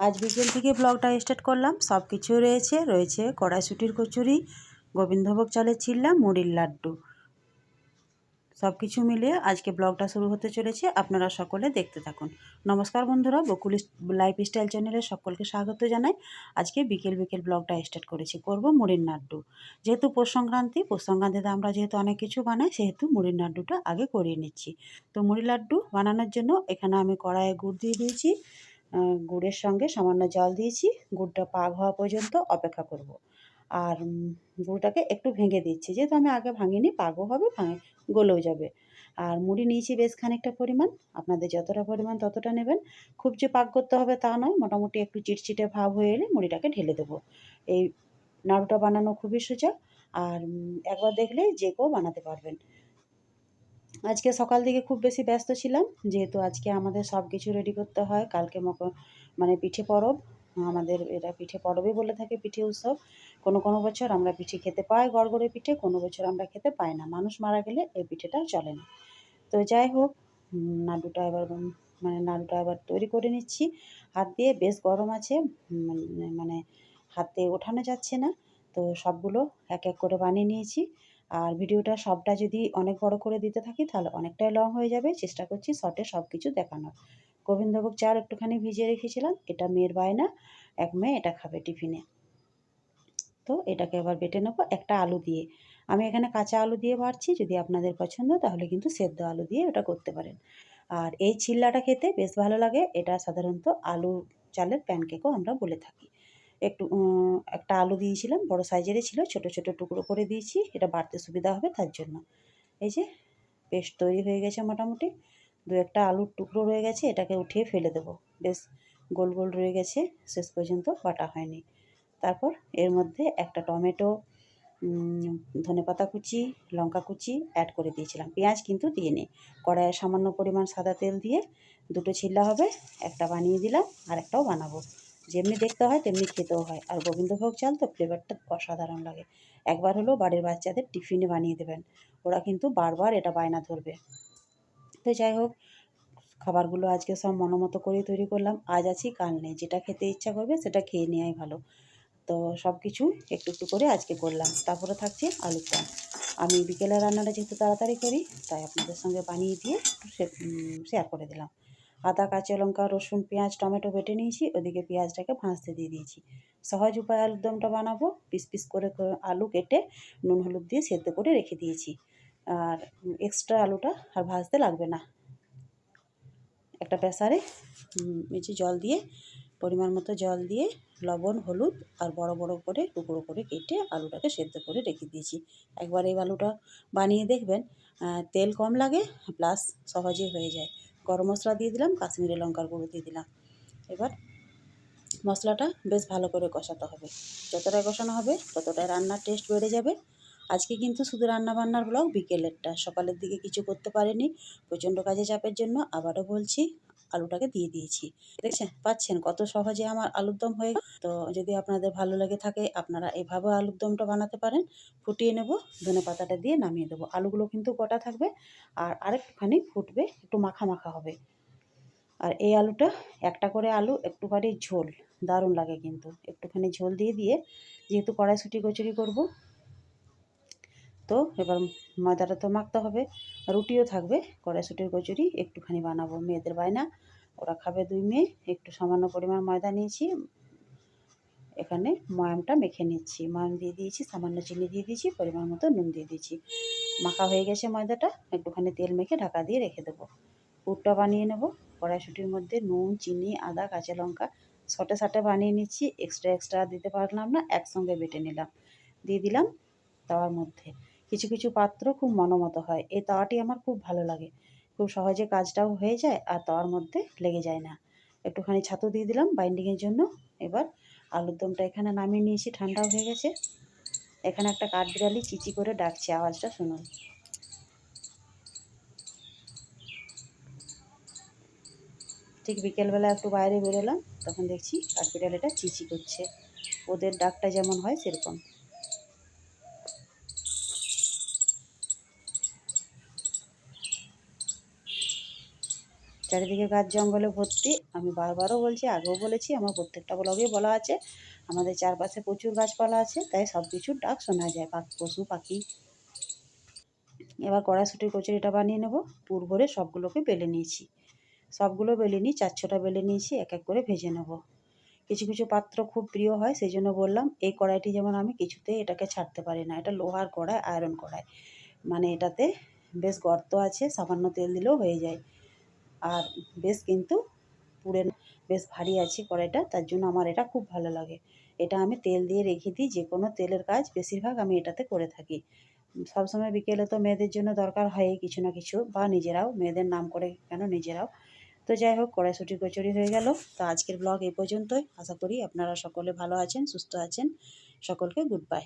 আজ বিকেল থেকে ব্লগটা স্টার্ট করলাম। সব কিছু রয়েছে কড়াইশুঁটির কচুরি, গোবিন্দভোগ চালের চিল্লা, মুড়ির লাড্ডু, সব কিছু মিলিয়ে আজকে ব্লগটা শুরু হতে চলেছে। আপনারা সকলে দেখতে থাকুন। নমস্কার বন্ধুরা, বকুল লাইফস্টাইল চ্যানেলে সকলকে স্বাগত জানাই। আজকে বিকেল ব্লগটা স্টার্ট করেছি, করব মুড়ির লাড্ডু। যেহেতু পৌষ সংক্রান্তিতে আমরা যেহেতু অনেক কিছু বানাই, সেহেতু মুড়ির লাড্ডুটা আগে করিয়ে নিচ্ছি। তো মুড়ির লাড্ডু বানানোর জন্য এখানে আমি কড়াইয়ে গুড় দিয়ে দিয়েছি। গুড়ের সঙ্গে সামান্য জল দিয়েছি। গুড়টা পাক হওয়া পর্যন্ত অপেক্ষা করব। আর গুড়টাকে একটু ভেঙে দিচ্ছি, যেহেতু আমি আগে ভাঙিনি, পাকও হবে, গলেও যাবে। আর মুড়ি নিয়েছি বেশ খানিকটা পরিমাণ, আপনাদের যতটা পরিমাণ ততটা নেবেন। খুব যে পাক করতে হবে তা নয়, মোটামুটি একটু চিটচিটে ভাব হয়ে এলে মুড়িটাকে ঢেলে দেবো। এই নাড়ুটা বানানো খুবই সোজা, আর একবার দেখলে যে কেউ বানাতে পারবেন। আজকে সকাল থেকে খুব বেশি ব্যস্ত ছিলাম, যেহেতু আজকে আমাদের সব কিছু রেডি করতে হয়। কালকে মানে পিঠে পরব, আমাদের এটা পিঠে পরবই বলে থাকে, পিঠে উৎসব। কোনো বছর আমরা পিঠে খেতে পাই, গড়গড়ে পিঠে, কোনো বছর আমরা খেতে পাই না। মানুষ মারা গেলে এই পিঠেটা চলে না। তো যাই হোক, নাড়ুটা এবার তৈরি করে নিচ্ছি হাত দিয়ে। বেশ গরম আছে, মানে হাতে ওঠানো যাচ্ছে না। তো সবগুলো এক এক করে বানিয়ে নিয়েছি। আর ভিডিওটা সবটা যদি অনেক বড় করে দিতে থাকি তাহলে অনেকটাই লং হয়ে যাবে। চেষ্টা করছি শর্টে সব কিছু দেখানোর। গোবিন্দভোগ চাল একটুখানি ভিজিয়ে রেখেছিলাম, এটা মেয়ের বায়না, এক মেয়ে এটা খাবে টিফিনে। তো এটাকে এবার বেটে নেবো একটা আলু দিয়ে। আমি এখানে কাঁচা আলু দিয়ে বাড়ছি, যদি আপনাদের পছন্দ তাহলে কিন্তু সেদ্ধ আলু দিয়ে এটা করতে পারেন। আর এই চিল্লাটা খেতে বেশ ভালো লাগে। এটা সাধারণত আলু চালের প্যানকেকও আমরা বলে থাকি। একটু একটা আলু দিয়েছিলাম, বড় সাইজেরই ছিল, ছোট ছোট টুকরো করে দিয়েছি, এটা বাড়তে সুবিধা হবে তার জন্য। এই যে পেস্ট তৈরি হয়ে গেছে মোটামুটি। দু একটা আলুর টুকরো রয়ে গেছে, এটাকে উঠিয়ে ফেলে দেবো। বেশ গোল গোল রয়ে গেছে, শেষ পর্যন্ত বাটা হয়নি। তারপর এর মধ্যে একটা টমেটো, ধনেপাতা কুচি, লঙ্কা কুচি অ্যাড করে দিয়েছিলাম। পেঁয়াজ কিন্তু দিইনি। কড়াইয়ে সামান্য পরিমাণ সাদা তেল দিয়ে দুটো চিল্লা হবে, একটা বানিয়ে দিলাম আর একটাও বানাবো। যেমনি দেখতে হয় তেমনি খেতেও হয়। আর গোবিন্দভোগ চাল তো ফ্লেভারটা অসাধারণ লাগে। একবার হলেও বাড়ির বাচ্চাদের টিফিনে বানিয়ে দেবেন, ওরা কিন্তু বারবার এটা বায়না ধরবে। তো যাই হোক, খাবারগুলো আজকে সব মনোমতো করেই তৈরি করলাম। আজ আছি কাল নেই, যেটা খেতে ইচ্ছা করবে সেটা খেয়ে নেওয়াই ভালো। তো সব কিছু একটু একটু করে আজকে করলাম। তারপরে থাকছে আলুর দম। আমি বিকেলের রান্নাটা যেহেতু তাড়াতাড়ি করি, তাই আপনাদের সঙ্গে বানিয়ে দিয়ে একটু শেয়ার করে দিলাম। আদা, কাঁচা লঙ্কা, রসুন, পেঁয়াজ, টমেটো বেটে নিয়েছি, ওদিকে পেঁয়াজটাকে ভাজতে দিয়ে দিয়েছি। সহজ উপায়ে আলুর দমটা বানাবো। পিস পিস করে আলু কেটে নুন হলুদ দিয়ে সেদ্ধ করে রেখে দিয়েছি। আর এক্সট্রা আলুটা আর ভাজতে লাগবে না। একটা প্রেসারে জল দিয়ে, পরিমাণ মতো জল দিয়ে, লবণ, হলুদ আর বড় বড় করে টুকরো করে কেটে আলুটাকে সেদ্ধ করে রেখে দিয়েছি। একবার এই আলুটা বানিয়ে দেখবেন, তেল কম লাগে, প্লাস সহজে হয়ে যায়। গরম মশলা দিয়ে দিলাম, কাশ্মীরি লঙ্কার গুঁড়ো দিয়ে দিলাম। এবার মশলাটা বেশ ভালো করে কষাতে হবে। যতটা কষানো হবে ততটাই রান্নার টেস্ট বেড়ে যাবে। আজকে কিন্তু শুধু রান্নাবান্নার ব্লগ, বিকেলেরটা। সকালের দিকে কিছু করতে পারিনি, প্রচণ্ড কাজে চাপের জন্য। আবারও বলছি, আলুটাকে দিয়ে দিয়েছি। পাচ্ছেন কত সহজে আমার আলুর দম হয়ে গেল। তো যদি আপনাদের ভালো লেগে থাকে, আপনারা এভাবে আলুর দমটা বানাতে পারেন। ফুটিয়ে নেব, ধনেপাতাটা দিয়ে নামিয়ে দেবো। আলুগুলো কিন্তু গোটা থাকবে, আর আরেকটুখানি ফুটবে, একটু মাখা মাখা হবে। আর এই আলুটা, একটা করে আলু একটুখানি ঝোল, দারুণ লাগে কিন্তু। একটুখানি ঝোল দিয়ে দিয়ে, যেহেতু কড়াইশুঁটি কচুরি করব, তো এবার ময়দাটা তো মাখতে হবে। রুটিও থাকবে, কড়াইশুঁটির কচুরি একটুখানি বানাবো, মেয়েদের বায়না, ওরা খাবে 2 মেয়ে। একটু সামান্য পরিমাণ ময়দা নিয়েছি, এখানে ময়ামটা মেখে নিচ্ছি। ময়াম দিয়ে দিয়েছি, সামান্য চিনি দিয়ে দিয়েছি, পরিমাণ মতো নুন দিয়ে দিয়েছি। মাখা হয়ে গেছে ময়দাটা, একটুখানি তেল মেখে ঢাকা দিয়ে রেখে দেবো। পুরটা বানিয়ে নেব। কড়াইশুঁটির মধ্যে নুন, চিনি, আদা, কাঁচা লঙ্কা শটে শটে বানিয়ে নিচ্ছি। এক্সট্রা দিতে পারলাম না, একসঙ্গে বেটে নিলাম, দিয়ে দিলাম তাওয়ার মধ্যে। কিছু কিছু পাত্র খুব মনমতো হয়, এই তাওয়াটি আমার খুব ভালো লাগে। খুব সহজে কাজটাও হয়ে যায় আর তাওয়ার মধ্যে লেগে যায় না। একটুখানি ছাতু দিয়ে দিলাম বাইন্ডিংয়ের জন্য। এবার আলুর দমটা এখানে নামিয়ে নিয়েছি, ঠান্ডাও হয়ে গেছে। এখানে একটা কাঠবিড়ালি চিচি করে ডাকছে, আওয়াজটা শুনুন। ঠিক বিকেলবেলা একটু বাইরে বেরোলাম, তখন দেখছি কাঠবিড়ালিটা চিচি করছে। ওদের ডাকটা যেমন হয় সেরকম। চারিদিকে গাছ জঙ্গলে ভর্তি। আমি বারবারও বলছি, আগেও বলেছি, আমার প্রত্যেকটা ব্লগেই বলা আছে, আমাদের চারপাশে প্রচুর গাছপালা আছে, তাই সব কিছুর ডাক শোনা যায়, পশু পাখি। এবার কড়াইশুঁটির কচুরিটা বানিয়ে নেব। পুর ভরে সবগুলোকে বেলে নিয়েছি, সবগুলো বেলে নিয়ে 4-6টা বেলে নিয়েছি, এক এক করে ভেজে নেব। কিছু কিছু পাত্র খুব প্রিয় হয়, সেই জন্য বললাম। এই কড়াইটি যেমন আমি কিছুতেই এটাকে ছাড়তে পারি না, এটা লোহার কড়াই, আয়রন কড়াই, মানে এটাতে বেশ গর্ত আছে, সামান্য তেল দিলেও হয়ে যায়। আর বেশ কিন্তু পুড়ে না, বেশ ভারী আছে কড়াইটা, তার জন্য আমার এটা খুব ভালো লাগে। এটা আমি তেল দিয়ে রেখে দিই, যে কোনো তেলের কাজ বেশিরভাগ আমি এটাতে করে থাকি। সবসময় বিকেলে তো মেয়েদের জন্য দরকার হয়ই কিছু না কিছু, বা নিজেরাও, মেয়েদের নাম করে কেন, নিজেরাও। তো যাই হোক, কড়াইশুঁটি কচুরি হয়ে গেল। তো আজকের ব্লগ এই পর্যন্তই। আশা করি আপনারা সকলে ভালো আছেন, সুস্থ আছেন। সকলকে গুড বাই।